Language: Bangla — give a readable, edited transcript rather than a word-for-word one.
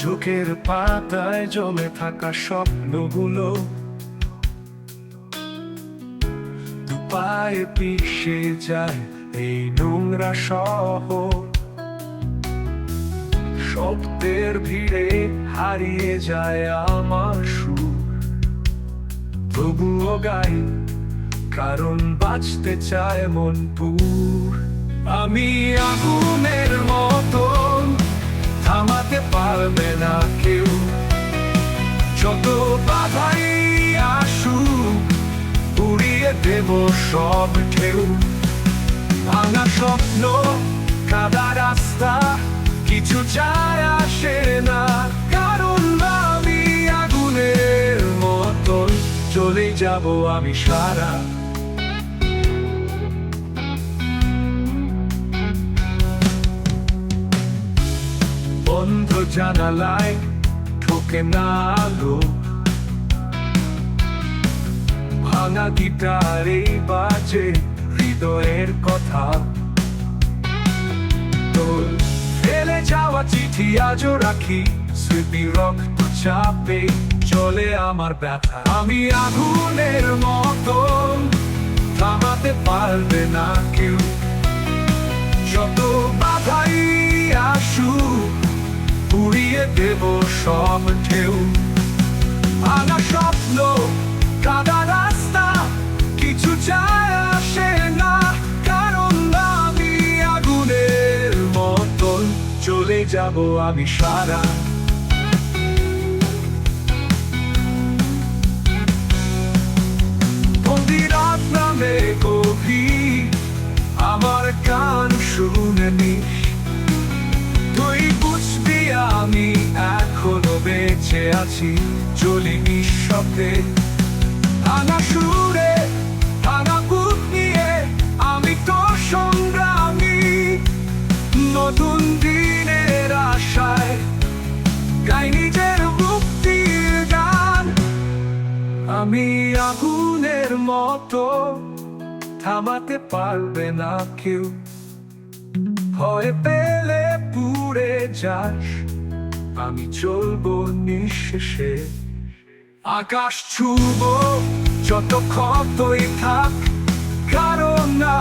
চোখের পাতায় জমে থাকা স্বপ্নগুলো দুপায়ে পিষে যায় এই নোংরা শহর। শব্দের ভিড়ে হারিয়ে যায় আমার সুর, তবুও গাই কারণ বাঁচতে চায় মন পুর। আমি আগুনের মতন, থামাতে পারবে না কেউ, যত বাধাই আসুক উড়িয়ে দেব সব ঢেউ। ভাঙা স্বপ্ন, কাদা রাস্তা, কিছু যায় আসে না, কারণ আমি আগুনের মতন চলে যাব আমি সারা। বন্ধ জানালায় ঢোকে না আলো, ভাঙা গিটারে বাজে হৃদয়ের কথা। তোর ফেলে যাওয়া চিঠি আজও রাখি, স্মৃতি রক্ত চাপে চলে আমার ব্যথা। আমি আগুনের মতন, থামাতে পারবে না কেউ, যত বাধাই আসুক উড়িয়ে দেব সব ঢেউ। ভাঙা স্বপ্ন, কাদা রাস্তা, কিছু যায় আসে না, কারণ আমি আগুনের মতন চলে যাব আমি সারা। রাত নামে গভীর, আমার গান শুনে নিস, তুই বুঝবি আমি এখনো বেঁচে আছি, চলি নিঃশব্দে। ভাঙা সুরে, ভাঙা বুক নিয়ে আমি তো সংগ্রামী, নতুন দিনের আশায় গাই নিজের মুক্তির গান। আমি আগুনের মতো, থামাতে পারবে না কেউ, ভয় পেলে পুড়ে যাস, আমি চলবো নিঃশেষে। আকাশ ছুঁবো যত ক্ষতই থাক, কারণ না